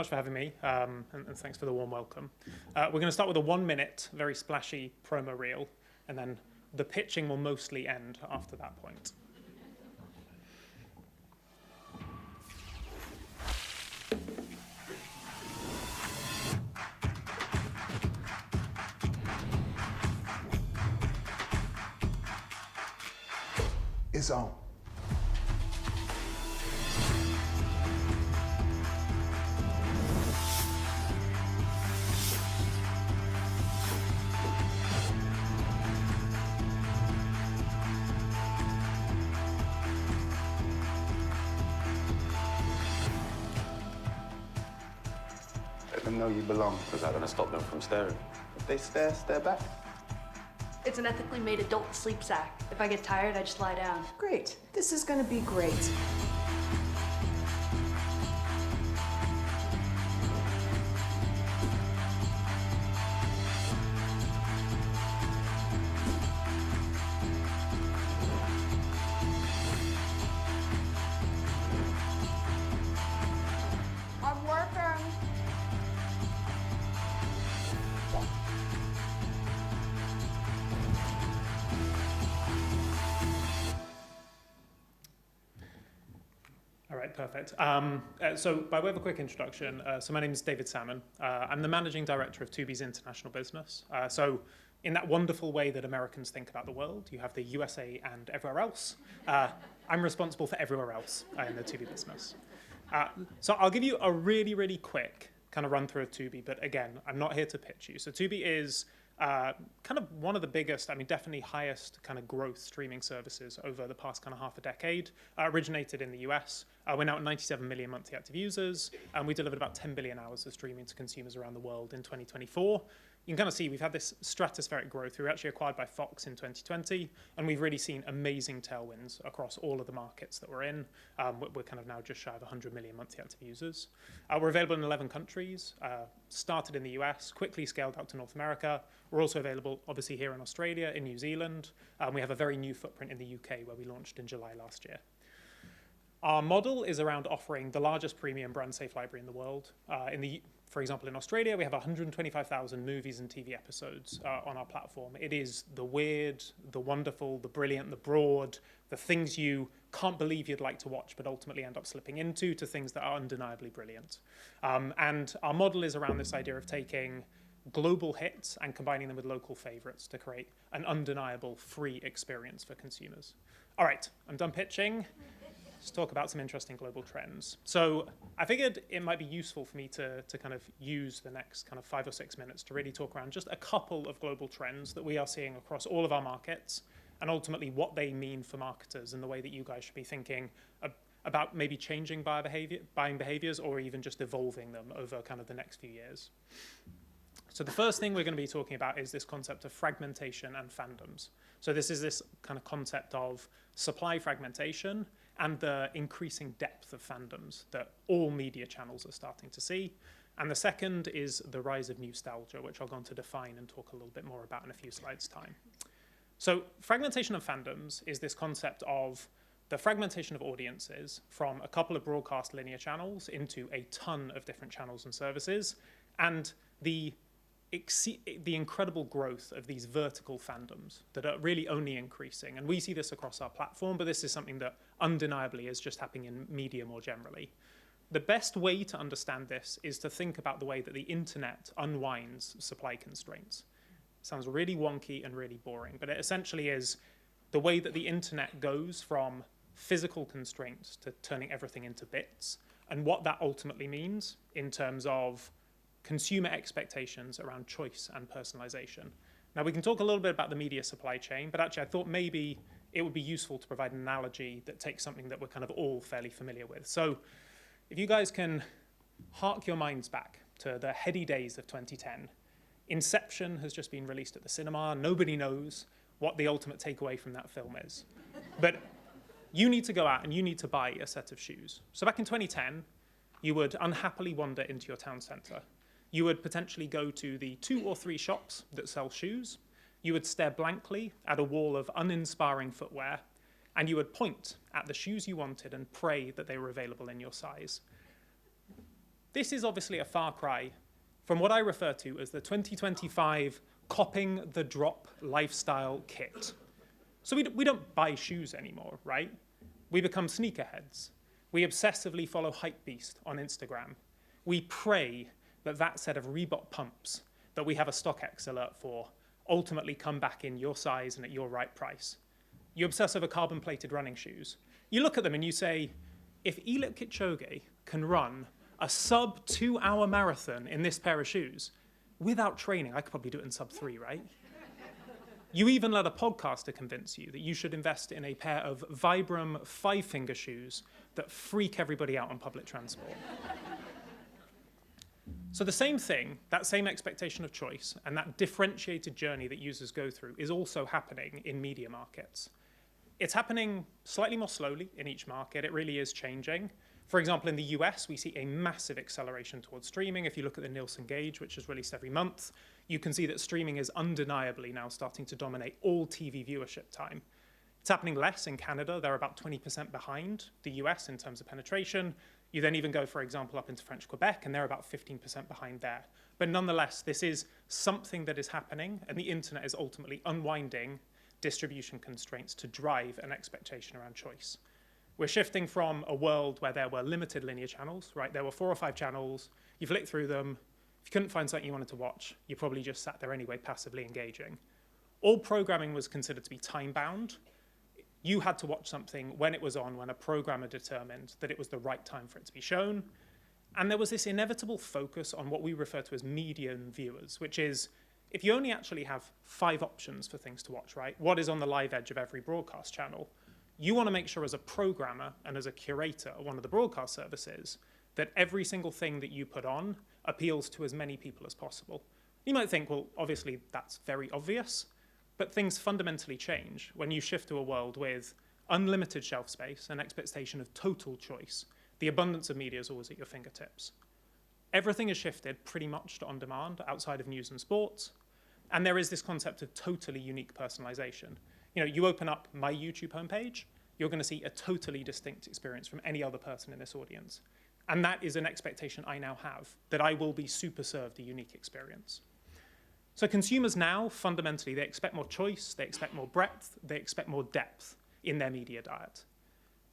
Much for having me, and thanks for the warm welcome. We're going to start with a 1-minute, very splashy promo reel, and then the pitching will mostly end after that point. It's on. Let them know you belong. Is that gonna stop them from staring? If they stare, stare back. It's an ethically made adult sleep sack. If I get tired, I just lie down. Great. This is going to be great. I'm working. All right, perfect. So by way of a quick introduction, so my name is David Salmon. I'm the managing director of Tubi's international business. So in that wonderful way that Americans think about the world, you have the USA and everywhere else. I'm responsible for everywhere else in the Tubi business. So I'll give you a really, really quick kind of run through of Tubi, but again, I'm not here to pitch you. So Tubi is kind of one of the biggest, I mean, definitely highest kind of growth streaming services over the past kind of half a decade. Originated in the US. We're now at 97 million monthly active users, and we delivered about 10 billion hours of streaming to consumers around the world in 2024. You can kind of see we've had this stratospheric growth. We were actually acquired by Fox in 2020, and we've really seen amazing tailwinds across all of the markets that we're in. We're kind of now just shy of 100 million monthly active users. We're available in 11 countries, started in the US, quickly scaled out to North America. We're also available, obviously, here in Australia, in New Zealand. We have a very new footprint in the UK, where we launched in July last year. Our model is around offering the largest premium brand-safe library in the world. For example, in Australia, we have 125,000 movies and TV episodes on our platform. It is the weird, the wonderful, the brilliant, the broad, the things you can't believe you'd like to watch but ultimately end up slipping into, to things that are undeniably brilliant. And our model is around this idea of taking global hits and combining them with local favorites to create an undeniable free experience for consumers. All right, I'm done pitching. Let's talk about some interesting global trends. So I figured it might be useful for me to kind of use the next kind of 5 or 6 minutes to really talk around just a couple of global trends that we are seeing across all of our markets, and ultimately what they mean for marketers and the way that you guys should be thinking about maybe changing buying behaviors, or even just evolving them over kind of the next few years. So the first thing we're going to be talking about is this concept of fragmentation and fandoms. So this is this kind of concept of supply fragmentation and the increasing depth of fandoms that all media channels are starting to see. And the second is the rise of nostalgia, which I'll go on to define and talk a little bit more about in a few slides' time. So fragmentation of fandoms is this concept of the fragmentation of audiences from a couple of broadcast linear channels into a ton of different channels and services, and the incredible growth of these vertical fandoms that are really only increasing. And we see this across our platform, but this is something that undeniably is just happening in media more generally. The best way to understand this is to think about the way that the internet unwinds supply constraints. Sounds really wonky and really boring, but it essentially is the way that the internet goes from physical constraints to turning everything into bits, and what that ultimately means in terms of consumer expectations around choice and personalization. Now, we can talk a little bit about the media supply chain, but actually I thought maybe it would be useful to provide an analogy that takes something that we're kind of all fairly familiar with. So if you guys can hark your minds back to the heady days of 2010, Inception has just been released at the cinema. Nobody knows what the ultimate takeaway from that film is. But you need to go out and you need to buy a set of shoes. So back in 2010, you would unhappily wander into your town center. You would potentially go to the 2 or 3 shops that sell shoes. You would stare blankly at a wall of uninspiring footwear, and you would point at the shoes you wanted and pray that they were available in your size. This is obviously a far cry from what I refer to as the 2025 copping the drop lifestyle kit. So we don't buy shoes anymore, right? We become sneakerheads. We obsessively follow Hypebeast on Instagram. We pray that that set of Reebok pumps that we have a StockX alert for ultimately come back in your size and at your right price. You obsess over carbon-plated running shoes. You look at them and you say, if Eliud Kipchoge can run a sub 2-hour marathon in this pair of shoes without training, I could probably do it in sub 3, right? You even let a podcaster convince you that you should invest in a pair of Vibram 5-finger shoes that freak everybody out on public transport. So the same thing, that same expectation of choice and that differentiated journey that users go through is also happening in media markets. It's happening slightly more slowly in each market. It really is changing. For example, in the US, we see a massive acceleration towards streaming. If you look at the Nielsen Gauge, which is released every month, you can see that streaming is undeniably now starting to dominate all TV viewership time. It's happening less in Canada. They're about 20% behind the US in terms of penetration. You then even go, for example, up into French Quebec, and they're about 15% behind there. But nonetheless, this is something that is happening, and the internet is ultimately unwinding distribution constraints to drive an expectation around choice. We're shifting from a world where there were limited linear channels, right? There were 4 or 5 channels. You flick through them. If you couldn't find something you wanted to watch, you probably just sat there anyway, passively engaging. All programming was considered to be time-bound. You had to watch something when it was on, when a programmer determined that it was the right time for it to be shown. And there was this inevitable focus on what we refer to as median viewers, which is if you only actually have 5 options for things to watch, right? What is on the live edge of every broadcast channel? You want to make sure as a programmer and as a curator of one of the broadcast services that every single thing that you put on appeals to as many people as possible. You might think, well, obviously that's very obvious, but things fundamentally change when you shift to a world with unlimited shelf space, an expectation of total choice. The abundance of media is always at your fingertips. Everything has shifted pretty much to on-demand outside of news and sports, and there is this concept of totally unique personalization. You know, you open up my YouTube homepage, you're going to see a totally distinct experience from any other person in this audience. And that is an expectation I now have, that I will be super served a unique experience. So consumers now, fundamentally, they expect more choice, they expect more breadth, they expect more depth in their media diet.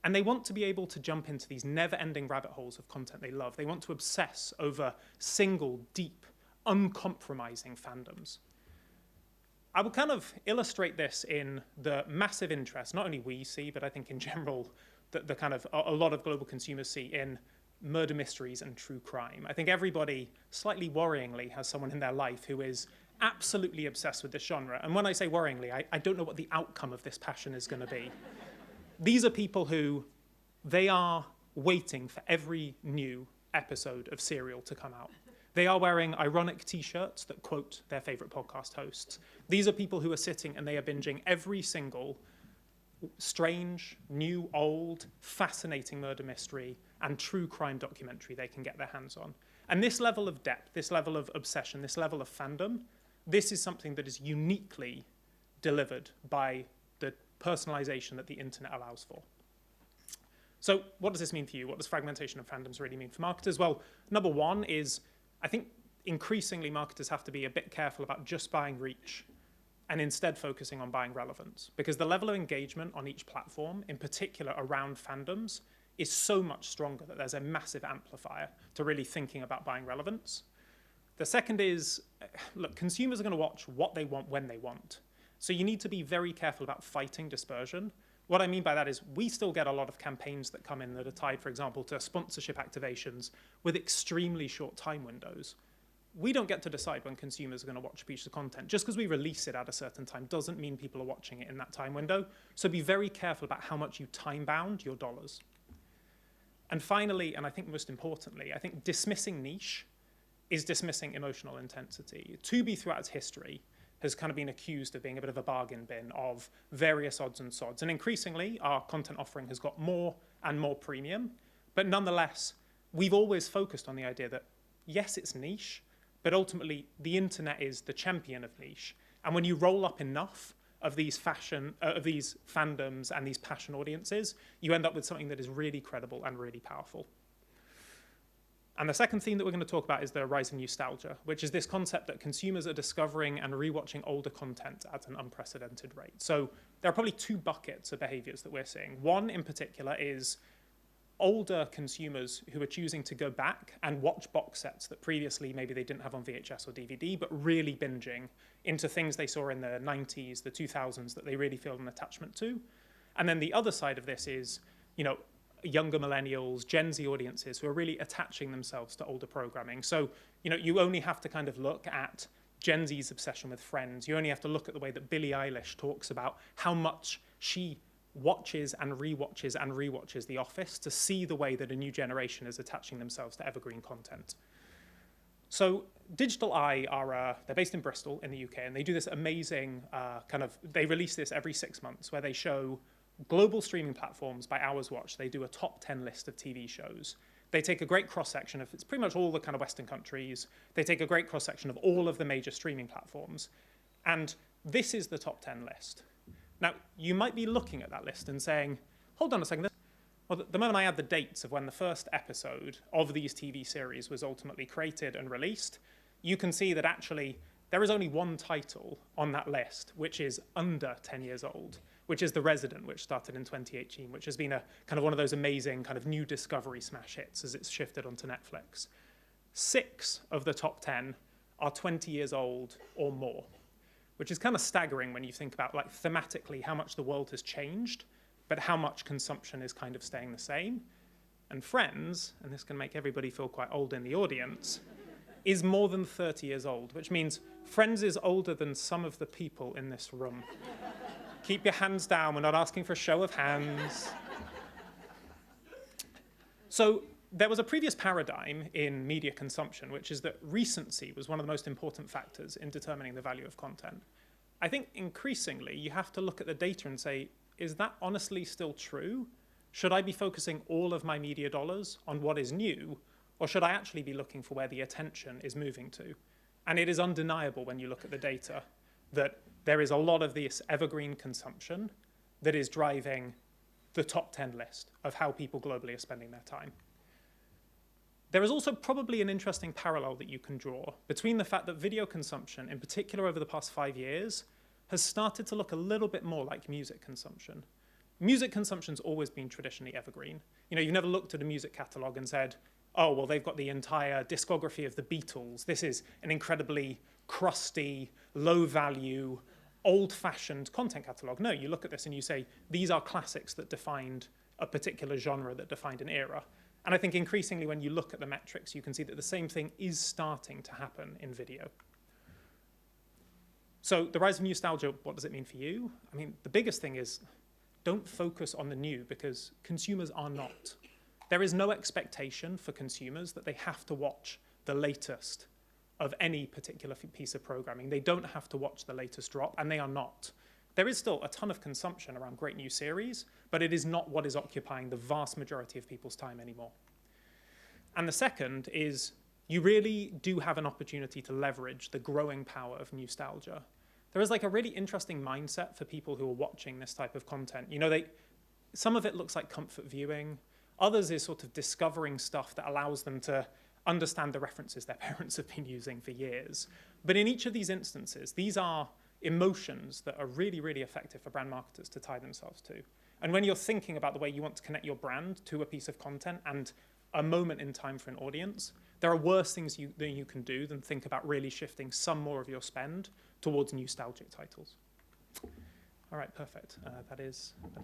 And they want to be able to jump into these never-ending rabbit holes of content they love. They want to obsess over single, deep, uncompromising fandoms. I will kind of illustrate this in the massive interest, not only we see, but I think in general, the kind of a lot of global consumers see in murder mysteries and true crime. I think everybody, slightly worryingly, has someone in their life who is absolutely obsessed with this genre. And when I say worryingly, I don't know what the outcome of this passion is going to be. These are people who, they are waiting for every new episode of Serial to come out. They are wearing ironic t-shirts that quote their favorite podcast hosts. These are people who are sitting and they are binging every single strange, new, old, fascinating murder mystery and true crime documentary they can get their hands on. And this level of depth, this level of obsession, this level of fandom, this is something that is uniquely delivered by the personalization that the internet allows for. So what does this mean for you? What does fragmentation of fandoms really mean for marketers? Well, number one is, I think increasingly marketers have to be a bit careful about just buying reach and instead focusing on buying relevance, because the level of engagement on each platform, in particular around fandoms, is so much stronger that there's a massive amplifier to really thinking about buying relevance. The second is, look, consumers are going to watch what they want when they want. So you need to be very careful about fighting dispersion. What I mean by that is we still get a lot of campaigns that come in that are tied, for example, to sponsorship activations with extremely short time windows. We don't get to decide when consumers are going to watch a piece of content. Just because we release it at a certain time doesn't mean people are watching it in that time window. So be very careful about how much you time-bound your dollars. And finally, and I think most importantly, I think dismissing niche is dismissing emotional intensity. Tubi throughout its history has kind of been accused of being a bit of a bargain bin of various odds and sods. And increasingly, our content offering has got more and more premium. But nonetheless, we've always focused on the idea that, yes, it's niche, but ultimately, the internet is the champion of niche. And when you roll up enough of these fandoms and these passion audiences, you end up with something that is really credible and really powerful. And the second theme that we're going to talk about is the rise of nostalgia, which is this concept that consumers are discovering and rewatching older content at an unprecedented rate. So there are probably two buckets of behaviors that we're seeing. One in particular is older consumers who are choosing to go back and watch box sets that previously maybe they didn't have on VHS or DVD, but really binging into things they saw in the 90s, the 2000s that they really feel an attachment to. And then the other side of this is, younger millennials, Gen Z audiences who are really attaching themselves to older programming. So, you only have to kind of look at Gen Z's obsession with Friends. You only have to look at the way that Billie Eilish talks about how much she watches and rewatches The Office to see the way that a new generation is attaching themselves to evergreen content. So Digital Eye they're based in Bristol in the UK, and they do this amazing they release this every 6 months where they show global streaming platforms by hours watched. They do a top 10 list of TV shows. They take a great cross-section of, it's pretty much all the kind of Western countries. They take a great cross-section of all of the major streaming platforms. And this is the top 10 list. Now, you might be looking at that list and saying, hold on a second. Well, the moment I add the dates of when the first episode of these TV series was ultimately created and released, you can see that actually there is only one title on that list which is under 10 years old, which is The Resident, which started in 2018, which has been a kind of one of those amazing kind of new discovery smash hits as it's shifted onto Netflix. 6 of the top 10 are 20 years old or more, which is kind of staggering when you think about thematically how much the world has changed, but how much consumption is kind of staying the same. And Friends, and this can make everybody feel quite old in the audience, is more than 30 years old, which means Friends is older than some of the people in this room. Keep your hands down. We're not asking for a show of hands. So there was a previous paradigm in media consumption, which is that recency was one of the most important factors in determining the value of content. I think increasingly you have to look at the data and say, is that honestly still true? Should I be focusing all of my media dollars on what is new, or should I actually be looking for where the attention is moving to? And it is undeniable when you look at the data that there is a lot of this evergreen consumption that is driving the top 10 list of how people globally are spending their time. There is also probably an interesting parallel that you can draw between the fact that video consumption, in particular over the past 5 years, has started to look a little bit more like music consumption. Music consumption's always been traditionally evergreen. You've never looked at a music catalog and said, oh, well, they've got the entire discography of the Beatles. This is an incredibly crusty, low-value, old-fashioned content catalog. No, you look at this and you say, these are classics that defined a particular genre, that defined an era. And I think increasingly when you look at the metrics, you can see that the same thing is starting to happen in video. So the rise of nostalgia, what does it mean for you? I mean, the biggest thing is don't focus on the new because consumers are not. There is no expectation for consumers that they have to watch the latest of any particular piece of programming. They don't have to watch the latest drop, and they are not. There is still a ton of consumption around great new series, but it is not what is occupying the vast majority of people's time anymore. And the second is you really do have an opportunity to leverage the growing power of nostalgia. There is a really interesting mindset for people who are watching this type of content. Some of it looks like comfort viewing. Others is sort of discovering stuff that allows them to understand the references their parents have been using for years. But in each of these instances, these are emotions that are really, really effective for brand marketers to tie themselves to. And when you're thinking about the way you want to connect your brand to a piece of content and a moment in time for an audience, there are worse things that you can do than think about really shifting some more of your spend towards nostalgic titles. All right, perfect. That is